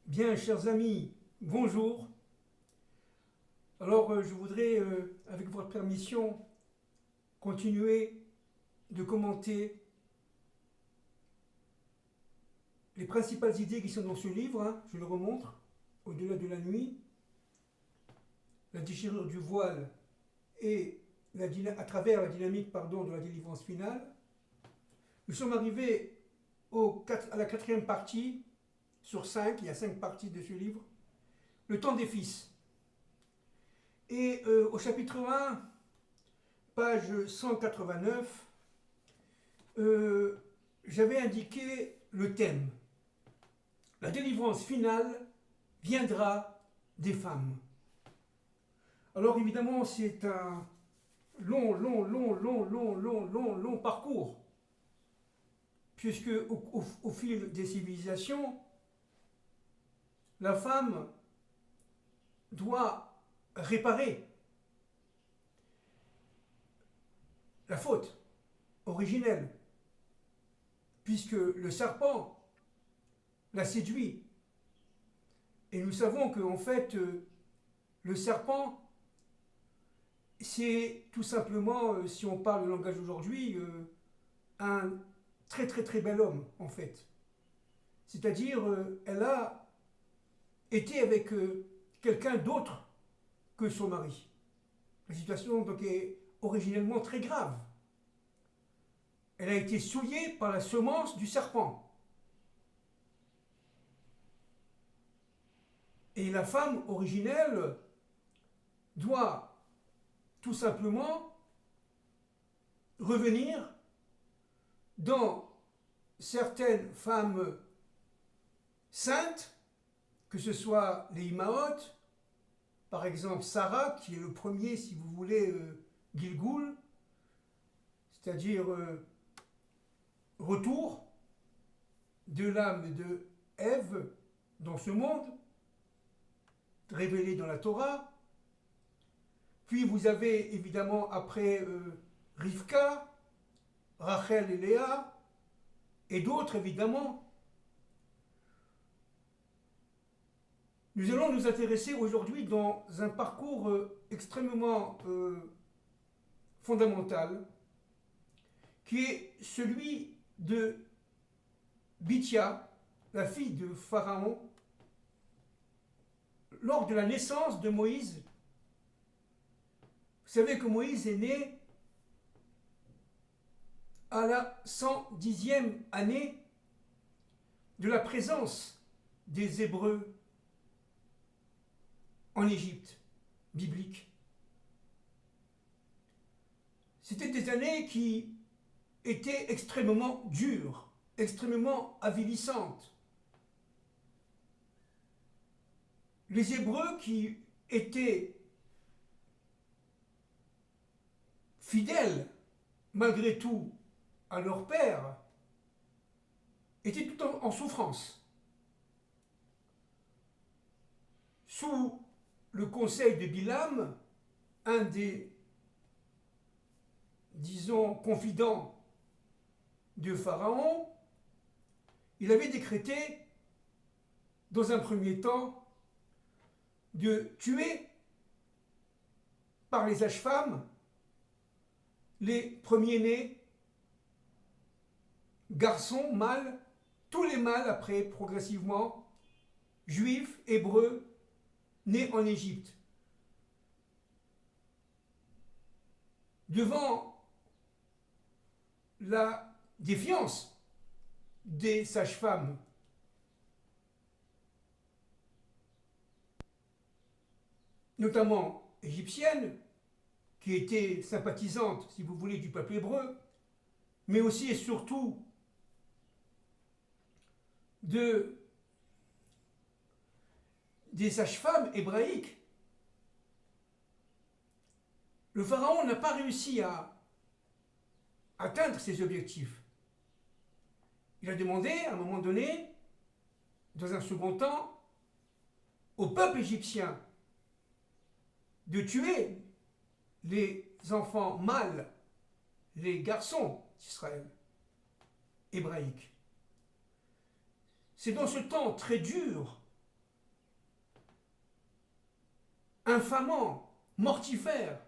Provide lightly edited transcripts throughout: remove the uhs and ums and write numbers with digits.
Bien, chers amis, bonjour. Alors, je voudrais, avec votre permission, continuer de commenter les principales idées qui sont dans ce livre. Je le remontre, Au-delà de la nuit, la déchirure du voile et à travers la dynamique de la délivrance finale. Nous sommes arrivés à la quatrième partie sur 5, il y a 5 parties de ce livre, le temps des fils. Et au chapitre 1, page 189, j'avais indiqué le thème. La délivrance finale viendra des femmes. Alors évidemment, c'est un long parcours, puisque au fil des civilisations, la femme doit réparer la faute originelle, puisque le serpent l'a séduit. Et nous savons qu'en fait, le serpent, c'est tout simplement, si on parle le langage d'aujourd'hui, un très bel homme, en fait. C'est-à-dire, elle a été avec quelqu'un d'autre que son mari. La situation donc est originellement très grave. Elle a été souillée par la semence du serpent. Et la femme originelle doit tout simplement revenir dans certaines femmes saintes, que ce soit les Imaot, par exemple Sarah, qui est le premier, si vous voulez, Gilgoul, c'est-à-dire retour de l'âme de Ève dans ce monde, révélé dans la Torah. Puis vous avez évidemment après Rivka, Rachel et Léa, et d'autres évidemment. Nous allons nous intéresser aujourd'hui dans un parcours extrêmement fondamental, qui est celui de Bithia, la fille de Pharaon, lors de la naissance de Moïse. Vous savez que Moïse est né à la 110e année de la présence des Hébreux en Égypte, biblique. C'était des années qui étaient extrêmement dures, extrêmement avilissantes. Les Hébreux qui étaient fidèles, malgré tout, à leur père, étaient tout en souffrance. Sous le conseil de Bilam, un des, disons, confidents de Pharaon, il avait décrété, dans un premier temps, de tuer par les sages-femmes les premiers-nés, garçons, mâles, tous les mâles après, progressivement, juifs, hébreux, nés en Égypte. Devant la défiance des sages-femmes, notamment égyptiennes, qui étaient sympathisantes, si vous voulez, du peuple hébreu, mais aussi et surtout des sages-femmes hébraïques, le pharaon n'a pas réussi à atteindre ses objectifs. Il a demandé, à un moment donné, dans un second temps, au peuple égyptien de tuer les enfants mâles, les garçons d'Israël, hébraïques. C'est dans ce temps très dur infamant, mortifère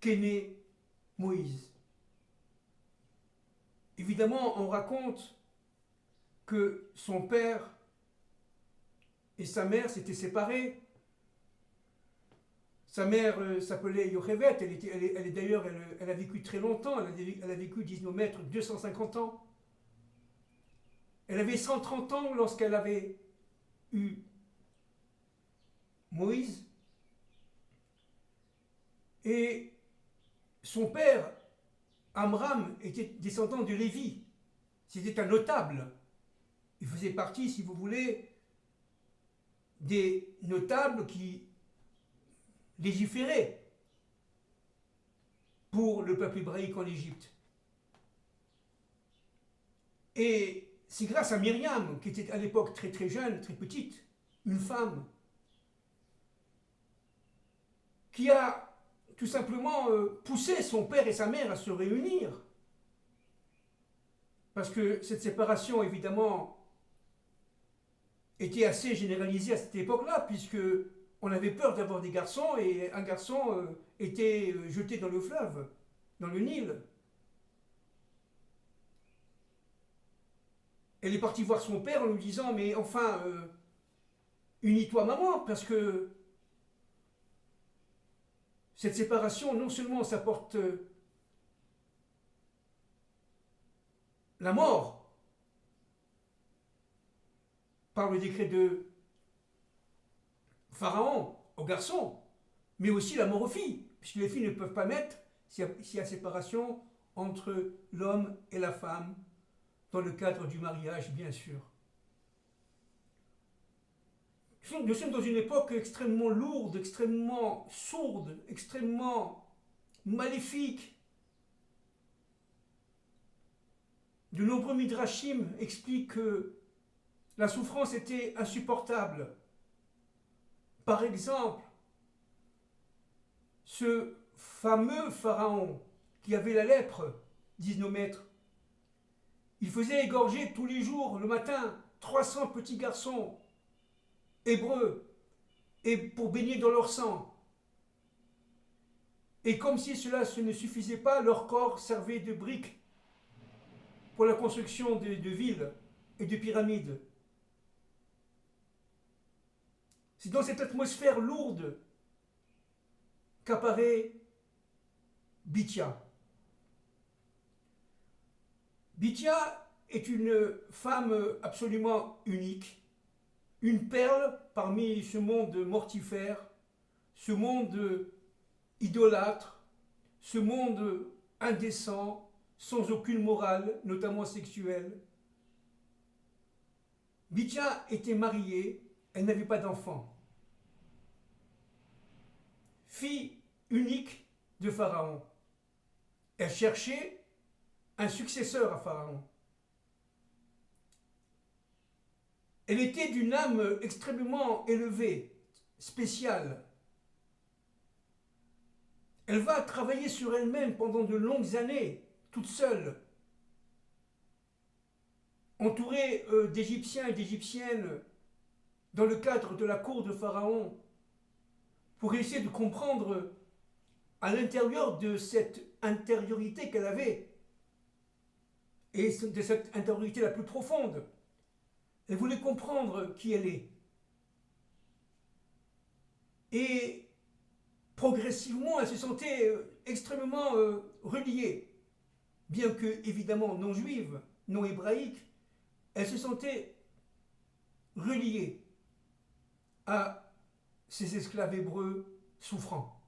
qu'est né Moïse. Évidemment, on raconte que son père et sa mère s'étaient séparés. Sa mère s'appelait Yocheved, elle a vécu très longtemps, elle a vécu, disent nos maîtres, 250 ans. Elle avait 130 ans lorsqu'elle avait eu Moïse. Et son père, Amram, était descendant de Lévi. C'était un notable. Il faisait partie, si vous voulez, des notables qui légiféraient pour le peuple hébraïque en Égypte. Et c'est grâce à Myriam, qui était à l'époque très très jeune, très petite, une femme, qui a tout simplement poussé son père et sa mère à se réunir. Parce que cette séparation, évidemment, était assez généralisée à cette époque-là, puisque on avait peur d'avoir des garçons, et un garçon était jeté dans le fleuve, dans le Nil. Elle est partie voir son père en lui disant, mais enfin, unis-toi maman, parce que cette séparation, non seulement ça porte la mort par le décret de Pharaon aux garçons, mais aussi la mort aux filles, puisque les filles ne peuvent pas naître s'il y a séparation entre l'homme et la femme, dans le cadre du mariage, bien sûr. Nous sommes dans une époque extrêmement lourde, extrêmement sourde, extrêmement maléfique. De nombreux midrashim expliquent que la souffrance était insupportable. Par exemple, ce fameux pharaon qui avait la lèpre, disent nos maîtres, il faisait égorger tous les jours, le matin, 300 petits garçons hébreux, et pour baigner dans leur sang. Et comme si cela ne suffisait pas, leur corps servait de briques pour la construction de villes et de pyramides. C'est dans cette atmosphère lourde qu'apparaît Bithia. Bithia est une femme absolument unique, une perle parmi ce monde mortifère, ce monde idolâtre, ce monde indécent, sans aucune morale, notamment sexuelle. Bithia était mariée, elle n'avait pas d'enfant. Fille unique de Pharaon. Elle cherchait un successeur à Pharaon. Elle était d'une âme extrêmement élevée, spéciale. Elle va travailler sur elle-même pendant de longues années, toute seule, entourée d'Égyptiens et d'Égyptiennes dans le cadre de la cour de Pharaon, pour essayer de comprendre à l'intérieur de cette intériorité qu'elle avait, et de cette intériorité la plus profonde. Elle voulait comprendre qui elle est. Et progressivement, elle se sentait extrêmement reliée. Bien que, évidemment, non juive, non hébraïque, elle se sentait reliée à ces esclaves hébreux souffrants.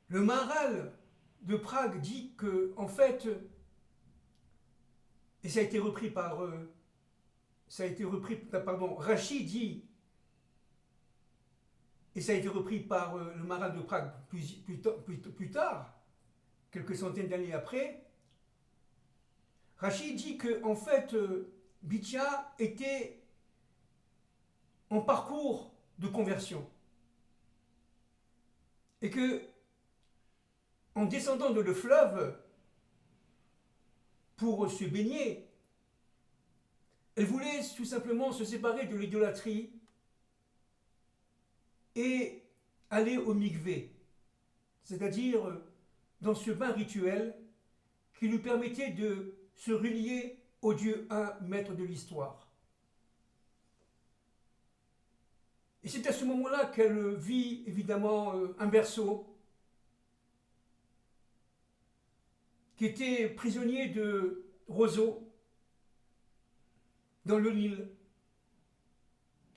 Le Maharal de Prague dit que, en fait, et ça a été repris par, Rachi dit, et ça a été repris par le Maharal de Prague plus tard, quelques centaines d'années après. Rachi dit que, en fait, Bithia était en parcours de conversion. Et que, en descendant de le fleuve pour se baigner, elle voulait tout simplement se séparer de l'idolâtrie et aller au mikvé, c'est-à-dire dans ce bain rituel qui lui permettait de se relier au Dieu un, maître de l'histoire. Et c'est à ce moment-là qu'elle vit évidemment un berceau qui était prisonnier de roseaux dans le Nil.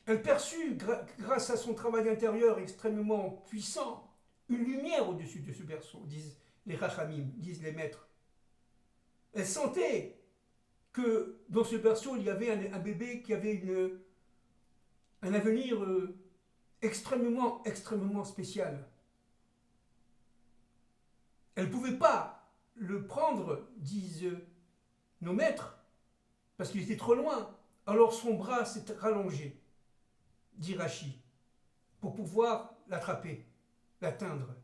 Elle perçut, grâce à son travail intérieur extrêmement puissant, une lumière au-dessus de ce berceau, disent les rachamim, disent les maîtres. Elle sentait que dans ce berceau, il y avait un bébé qui avait un avenir extrêmement spécial. Elle ne pouvait pas le prendre, disent nos maîtres, parce qu'il était trop loin. Alors son bras s'est rallongé, dit Rachi, pour pouvoir l'attraper, l'atteindre.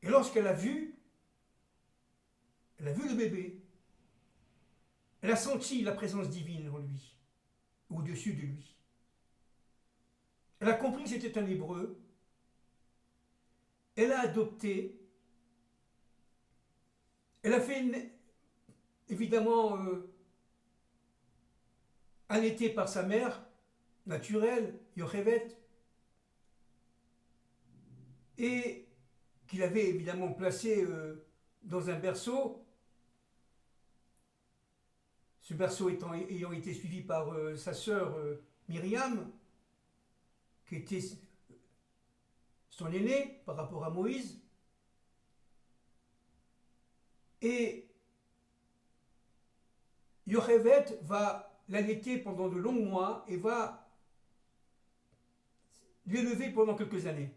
Et lorsqu'elle a vu le bébé, elle a senti la présence divine en lui, au-dessus de lui. Elle a compris que c'était un hébreu. Elle a adopté. Elle a fait évidemment allaitée par sa mère naturelle, Yochevet, et qu'il avait évidemment placé dans un berceau. Ce berceau ayant été suivi par sa sœur Myriam, qui était son aîné par rapport à Moïse. Et Yochevet va l'allaiter pendant de longs mois et va l'élever pendant quelques années.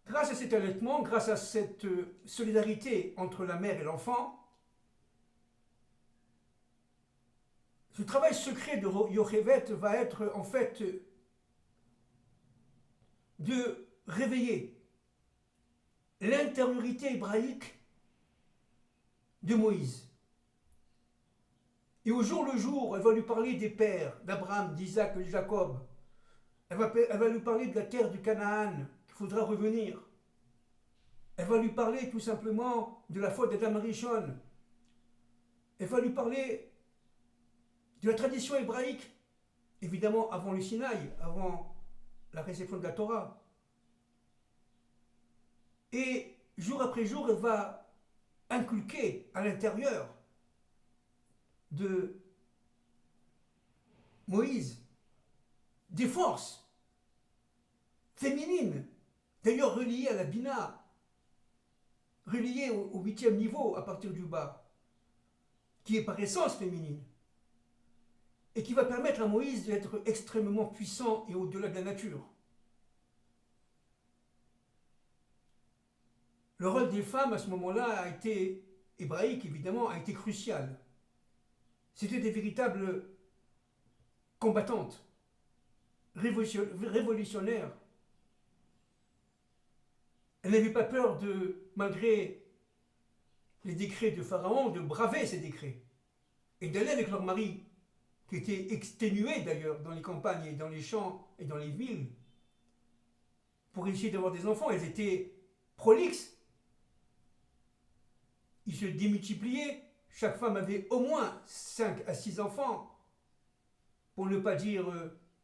Grâce à cet allaitement, grâce à cette solidarité entre la mère et l'enfant, ce travail secret de Yochevet va être en fait de réveiller l'intériorité hébraïque de Moïse. Et au jour le jour, elle va lui parler des pères, d'Abraham, d'Isaac et de Jacob. Elle va lui parler de la terre du Canaan, qu'il faudra revenir. Elle va lui parler tout simplement de la faute d'Adam Rishon. Elle va lui parler de la tradition hébraïque, évidemment avant le Sinaï, avant la réception de la Torah. Et jour après jour, elle va inculquer à l'intérieur de Moïse des forces féminines, d'ailleurs reliées à la Bina, reliées au 8e niveau à partir du bas, qui est par essence féminine, et qui va permettre à Moïse d'être extrêmement puissant et au-delà de la nature. Le rôle des femmes à ce moment-là a été, hébraïque évidemment, a été crucial. C'était des véritables combattantes, révolutionnaires. Elles n'avaient pas peur malgré les décrets de Pharaon, de braver ces décrets et d'aller avec leur mari, qui était exténué d'ailleurs dans les campagnes et dans les champs et dans les villes, pour essayer d'avoir des enfants. Elles étaient prolixes. Ils se démultipliaient. Chaque femme avait au moins 5 à 6 enfants, pour ne pas dire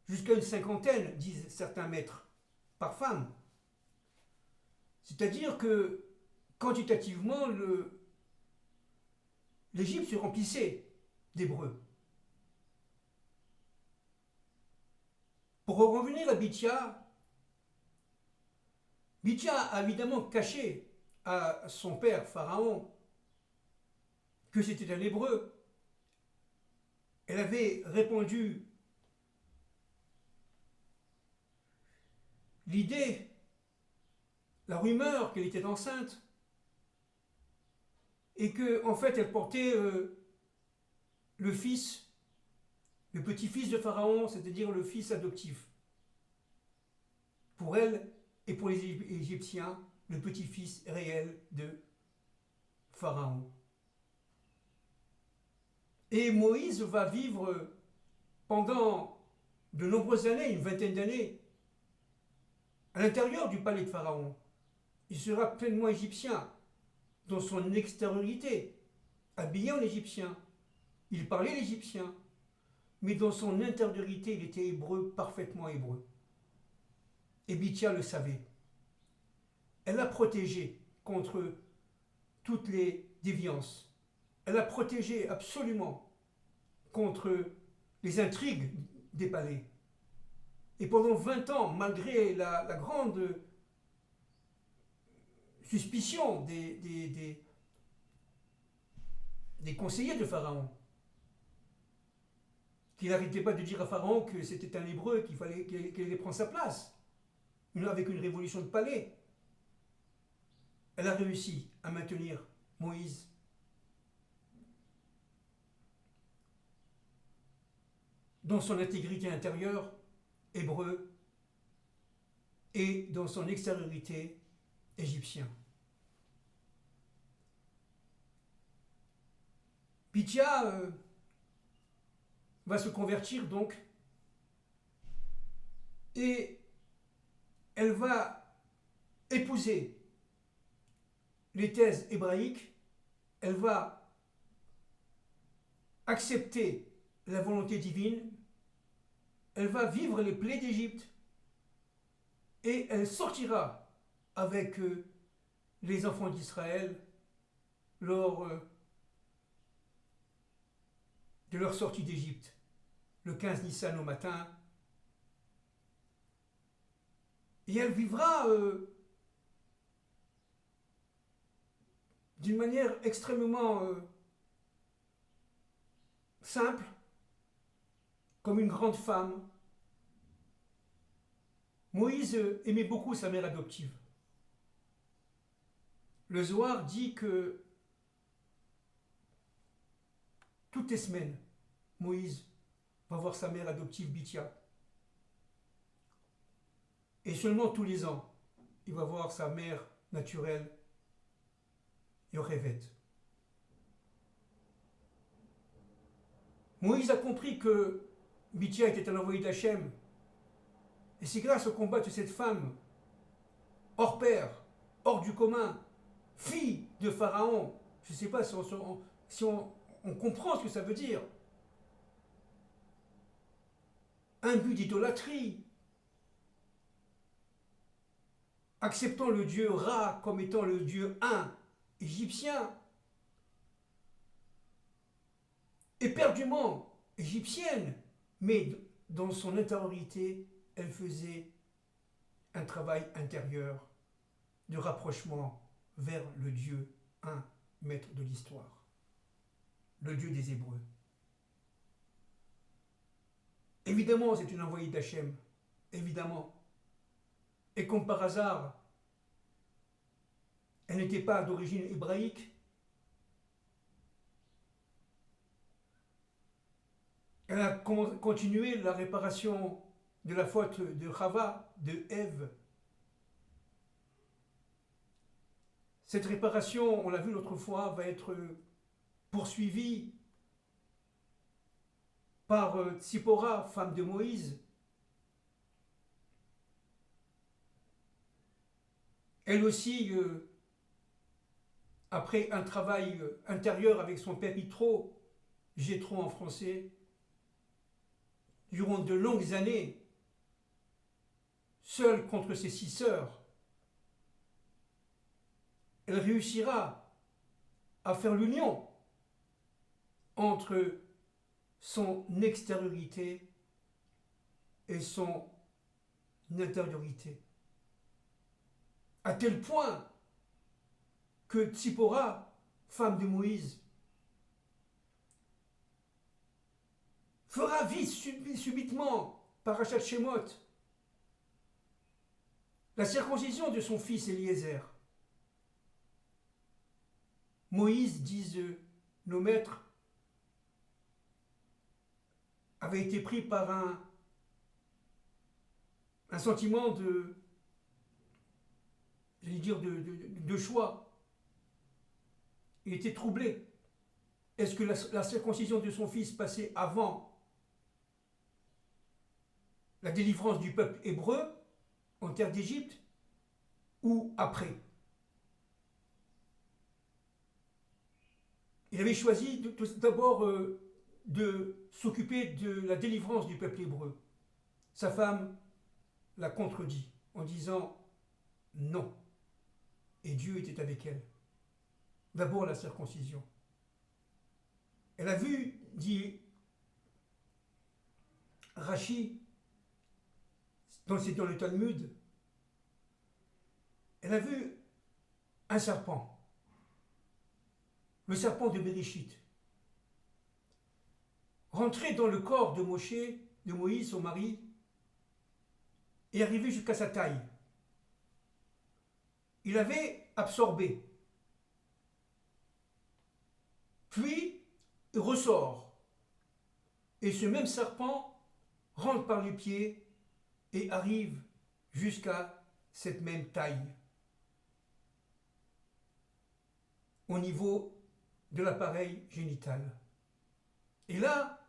jusqu'à une cinquantaine, disent certains maîtres, par femme. C'est-à-dire que, quantitativement, l'Égypte se remplissait d'Hébreux. Pour revenir à Bithia, Bithia a évidemment caché à son père, Pharaon, que c'était un Hébreu. Elle avait répandu l'idée, la rumeur qu'elle était enceinte, et que en fait elle portait le petit-fils de Pharaon, c'est-à-dire le fils adoptif. Pour elle et pour les Égyptiens, le petit-fils réel de Pharaon. Et Moïse va vivre pendant de nombreuses années, une vingtaine d'années, à l'intérieur du palais de Pharaon. Il sera pleinement égyptien, dans son extériorité, habillé en égyptien. Il parlait l'égyptien, mais dans son intériorité, il était hébreu, parfaitement hébreu. Et Bitya le savait. Elle l'a protégé contre toutes les déviances. Elle l'a protégé absolument contre les intrigues des palais. Et pendant 20 ans, malgré la grande suspicion des conseillers de Pharaon, qui n'arrêtaient pas de dire à Pharaon que c'était un hébreu, qu'il fallait qu'il allait prendre sa place, avec une révolution de palais, elle a réussi à maintenir Moïse dans son intégrité intérieure, hébreu, et dans son extériorité, égyptien. Bitya va se convertir donc, et elle va épouser les thèses hébraïques, elle va accepter la volonté divine, elle va vivre les plaies d'Égypte, et elle sortira avec les enfants d'Israël lors de leur sortie d'Égypte, le 15 Nissan au matin. Et elle vivra d'une manière extrêmement simple, comme une grande femme. Moïse aimait beaucoup sa mère adoptive. Le Zohar dit que toutes les semaines, Moïse va voir sa mère adoptive Bitya. Et seulement tous les ans, il va voir sa mère naturelle, Yochevet. Moïse a compris que Bitya était un envoyé d'Hachem. Et c'est grâce au combat de cette femme, hors pair, hors du commun, fille de Pharaon. Je ne sais pas si on comprend ce que ça veut dire. Un but d'idolâtrie, acceptant le dieu Ra comme étant le dieu un égyptien, éperdument égyptienne, mais dans son intériorité, elle faisait un travail intérieur de rapprochement vers le Dieu un, maître de l'histoire, le Dieu des Hébreux. Évidemment, c'est une envoyée d'Hachem, évidemment. Et comme par hasard, elle n'était pas d'origine hébraïque. Elle a continué la réparation de la faute de Chava, de Ève. Cette réparation, on l'a vu l'autre fois, va être poursuivie par Tsipora, femme de Moïse. Elle aussi, après un travail intérieur avec son père Yitro, Jéthro en français, durant de longues années, seule contre ses 6 sœurs, elle réussira à faire l'union entre son extériorité et son intériorité. À tel point que Tsipora, femme de Moïse, fera vite, subitement, parachat Shemot, la circoncision de son fils Eliezer. Moïse, disent nos maîtres, avait été pris par un sentiment de choix. Il était troublé. Est-ce que la circoncision de son fils passait avant la délivrance du peuple hébreu en terre d'Égypte ou après? Il avait choisi tout d'abord de s'occuper de la délivrance du peuple hébreu. Sa femme l'a contredit en disant non. Et Dieu était avec elle. D'abord la circoncision. Elle a vu, dit Rachi, c'est dans le Talmud, elle a vu un serpent, le serpent de Bereshit, rentrer dans le corps de de Moïse, son mari, et arriver jusqu'à sa taille. Il avait absorbé. Puis, il ressort. Et ce même serpent rentre par les pieds et arrive jusqu'à cette même taille. Au niveau de l'appareil génital. Et là,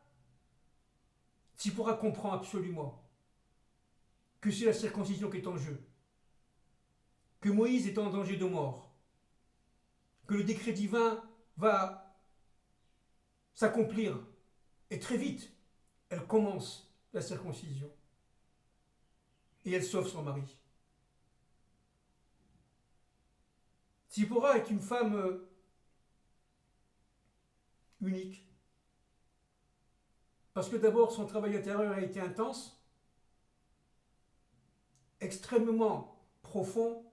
Tzipora comprend absolument que c'est la circoncision qui est en jeu, que Moïse est en danger de mort, que le décret divin va s'accomplir, et très vite, elle commence la circoncision, et elle sauve son mari. Tzipora est une femme unique, parce que d'abord son travail intérieur a été intense, extrêmement profond,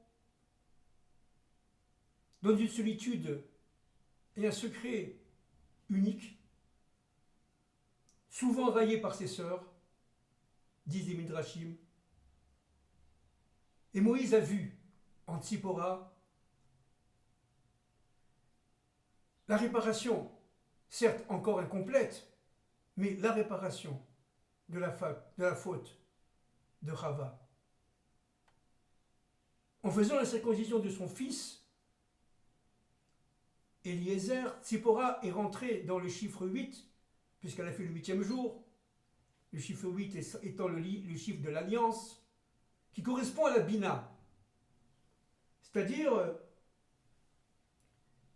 dans une solitude et un secret unique, souvent raillé par ses sœurs, disent les Midrashim. Et Moïse a vu en Tzipora la réparation, certes encore incomplète, mais la réparation de la faute de Chava. En faisant la circoncision de son fils, Eliezer, Tzipora est rentrée dans le chiffre 8, puisqu'elle a fait le 8e jour, le chiffre 8 étant le chiffre de l'alliance, qui correspond à la Bina, c'est-à-dire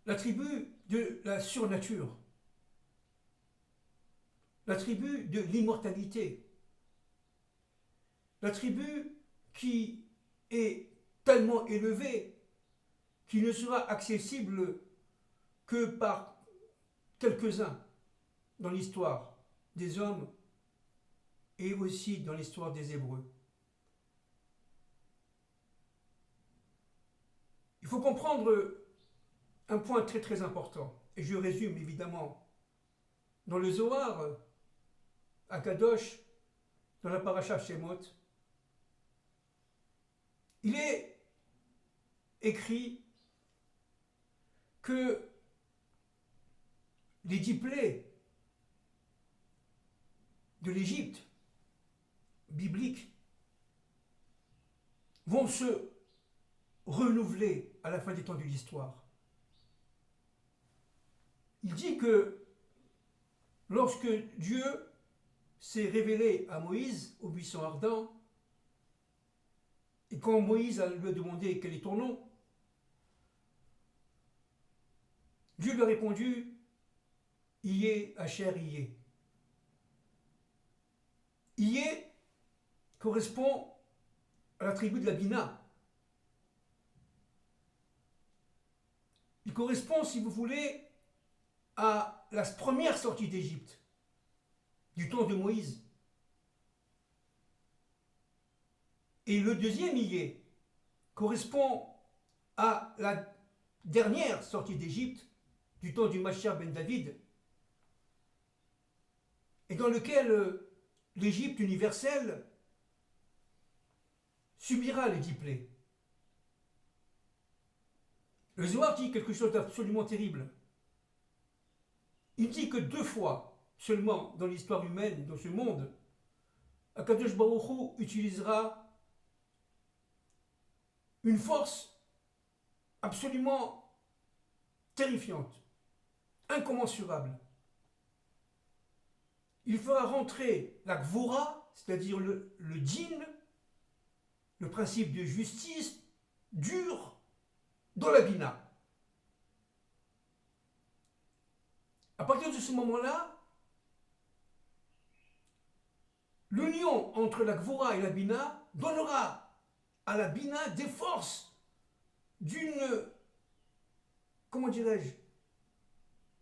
l'attribut de la surnature, l'attribut de l'immortalité, l'attribut qui est tellement élevé qu'il ne sera accessible que par quelques-uns dans l'histoire des hommes et aussi dans l'histoire des Hébreux. Il faut comprendre un point très très important, et je résume évidemment. Dans le Zohar, à Kadosh, dans la paracha Shemot, il est écrit que les 10 plaies de l'Égypte biblique vont se renouveler à la fin des temps de l'histoire. Il dit que lorsque Dieu s'est révélé à Moïse au buisson ardent, et quand Moïse lui a demandé quel est ton nom, Dieu lui a répondu Ié, Asher, Ié. Ié correspond à la tribu de la Bina. Il correspond, si vous voulez, à la première sortie d'Égypte, du temps de Moïse. Et le deuxième Ié correspond à la dernière sortie d'Égypte, du temps du Mashiach ben David, et dans lequel l'Égypte universelle subira les 10 plaies. Le Zohar dit quelque chose d'absolument terrible. Il dit que 2 fois seulement dans l'histoire humaine, dans ce monde, Akadosh Baruch Hu utilisera une force absolument terrifiante, incommensurable. Il fera rentrer la Gvora c'est-à-dire le din, le principe de justice dur dans la Bina. À partir de ce moment-là, l'union entre la Gvura et la Bina donnera à la Bina des forces d'une, comment dirais-je,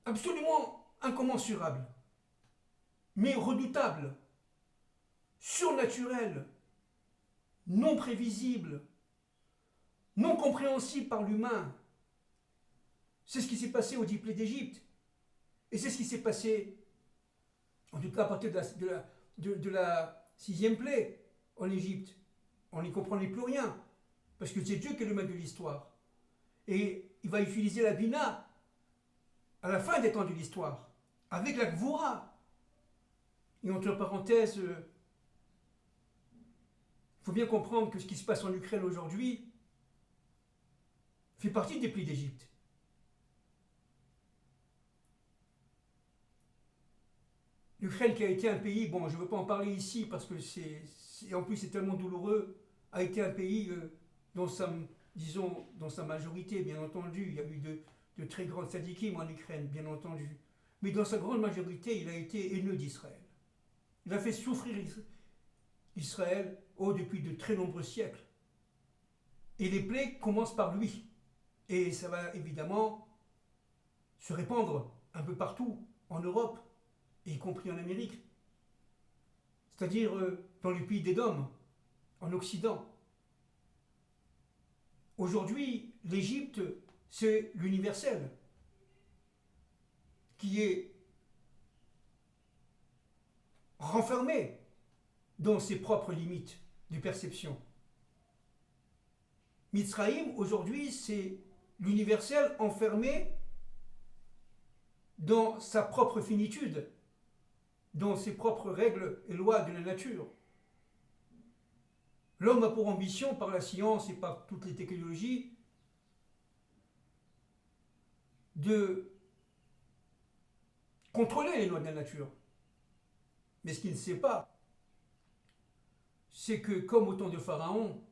absolument incommensurable, mais redoutable, surnaturelle, non prévisible, non compréhensible par l'humain. C'est ce qui s'est passé au diplôme d'Égypte. Et c'est ce qui s'est passé, en tout cas à partir de la sixième plaie en Égypte. On n'y comprenait plus rien, parce que c'est Dieu qui est le maître de l'histoire. Et il va utiliser la Bina à la fin des temps de l'histoire, avec la Gvura. Et entre parenthèses, il faut bien comprendre que ce qui se passe en Ukraine aujourd'hui fait partie des plis d'Égypte. L'Ukraine qui a été un pays, bon je ne veux pas en parler ici parce que en plus c'est tellement douloureux, a été un pays dans sa, disons, dans sa majorité, bien entendu, il y a eu de très grandes sadikim en Ukraine, bien entendu, mais dans sa grande majorité, il a été haineux d'Israël. Il a fait souffrir Israël depuis de très nombreux siècles. Et les plaies commencent par lui. Et ça va évidemment se répandre un peu partout, en Europe, y compris en Amérique. C'est-à-dire dans les pays d'Édom, en Occident. Aujourd'hui, l'Égypte, c'est l'universel, qui est renfermé dans ses propres limites de perception. Mitzraïm, aujourd'hui, c'est l'universel enfermé dans sa propre finitude, dans ses propres règles et lois de la nature. L'homme a pour ambition, par la science et par toutes les technologies, de contrôler les lois de la nature. Mais ce qu'il ne sait pas, c'est que comme au temps de Pharaon,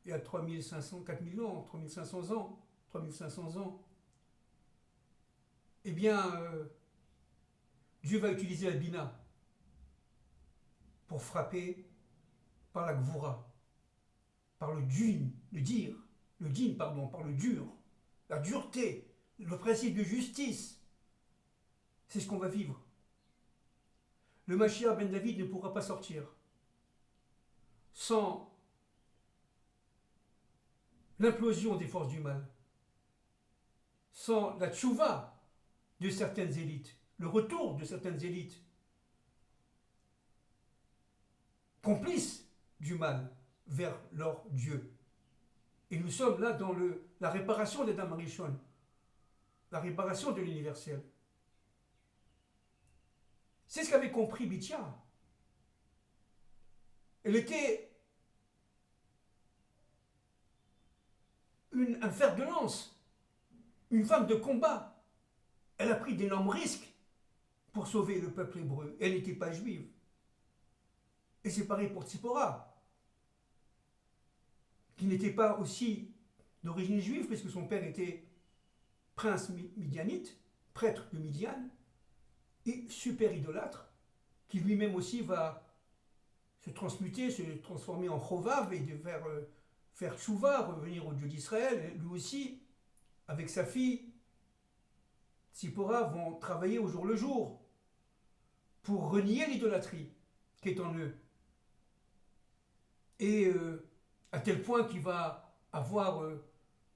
il y a 3500, 4000 ans, 3500 ans, 3500 ans, eh bien, Dieu va utiliser la Bina pour frapper par la Gvura, par le din, par le dur, la dureté, le principe de justice. C'est ce qu'on va vivre. Le Mashiach ben David ne pourra pas sortir sans l'implosion des forces du mal, sans la tchouva de certaines élites, le retour de certaines élites complices du mal vers leur Dieu. Et nous sommes là dans la réparation des Adam Arishon, la réparation de l'universel. C'est ce qu'avait compris Bithia. Elle était un fer de lance, une femme de combat. Elle a pris d'énormes risques pour sauver le peuple hébreu. Elle n'était pas juive. Et c'est pareil pour Tzipora, qui n'était pas aussi d'origine juive, puisque son père était prince midianite, prêtre de Midian, et super idolâtre, qui lui-même aussi va se transmuter, se transformer en Chovav et faire tchouva, revenir au Dieu d'Israël. Lui aussi, avec sa fille, Tzipora, vont travailler au jour le jour pour renier l'idolâtrie qui est en eux. Et à tel point qu'il va avoir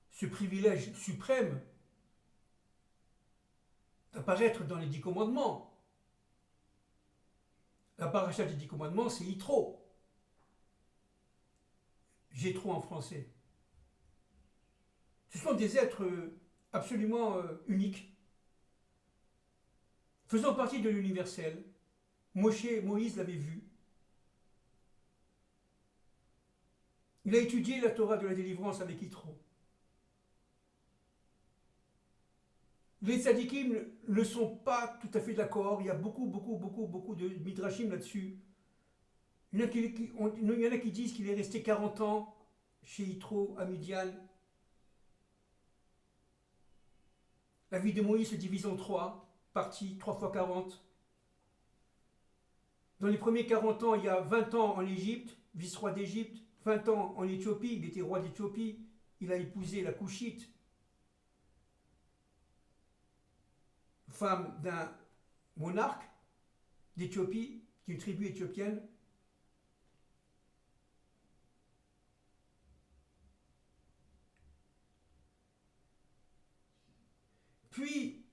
ce privilège suprême d'apparaître dans les 10 commandements. La paracha des 10 commandements, c'est Yitro. Jétro en français. Ce sont des êtres absolument uniques, faisant partie de l'universel. Moïse l'avait vu. Il a étudié la Torah de la délivrance avec Yitro. Les tzadikim ne sont pas tout à fait d'accord. Il y a beaucoup de midrashim là-dessus. Il y en a qui disent qu'il est resté 40 ans chez Yitro, à Midian. La vie de Moïse se divise en trois parties, 3 fois 40. Dans les premiers 40 ans, il y a 20 ans en Égypte, vice-roi d'Égypte, 20 ans en Éthiopie, il était roi d'Éthiopie, il a épousé la Couchite, femme d'un monarque d'Éthiopie, qui est une tribu éthiopienne. Puis,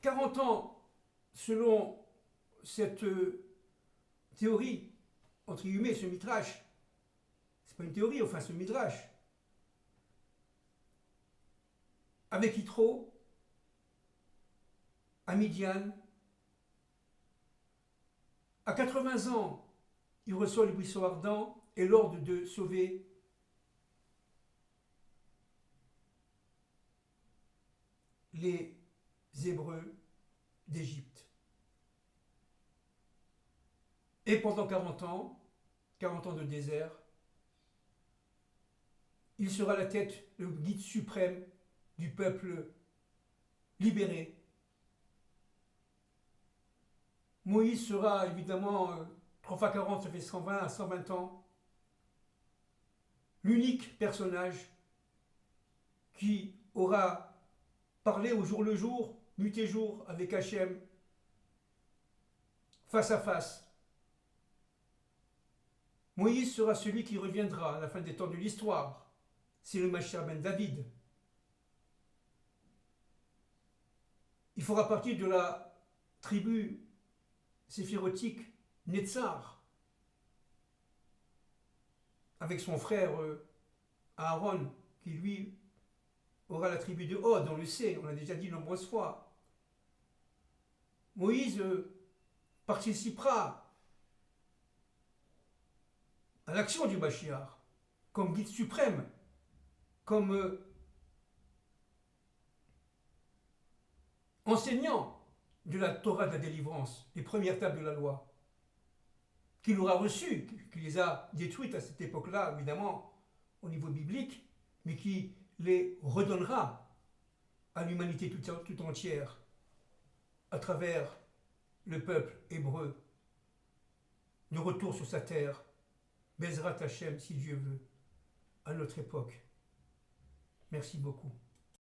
40 ans, selon cette théorie, entre guillemets, ce midrash, c'est pas une théorie, enfin ce midrash, avec Yitro, à Midian, à 80 ans, il reçoit le buisson ardent et l'ordre de sauver les Hébreux d'Égypte. Et pendant 40 ans de désert, il sera la tête, le guide suprême du peuple libéré. Moïse sera évidemment 3 fois 40, ça fait 120 à 120 ans, l'unique personnage qui aura parlé au jour le jour, nuit et jour avec Hachem, face à face. Moïse sera celui qui reviendra à la fin des temps de l'histoire. C'est le Mashiach ben David. Il fera partie de la tribu séphirotique Netzar, avec son frère Aaron, qui lui aura la tribu de Hod, on le sait, on l'a déjà dit nombreuses fois. Moïse participera à l'action du Mashiach, comme guide suprême, comme enseignant de la Torah de la délivrance, les premières tables de la loi, qu'il aura reçues, qui les a détruites à cette époque-là, évidemment, au niveau biblique, mais qui les redonnera à l'humanité tout entière, à travers le peuple hébreu, de retour sur sa terre, Bezrat Hashem, si Dieu veut, à notre époque. Merci beaucoup.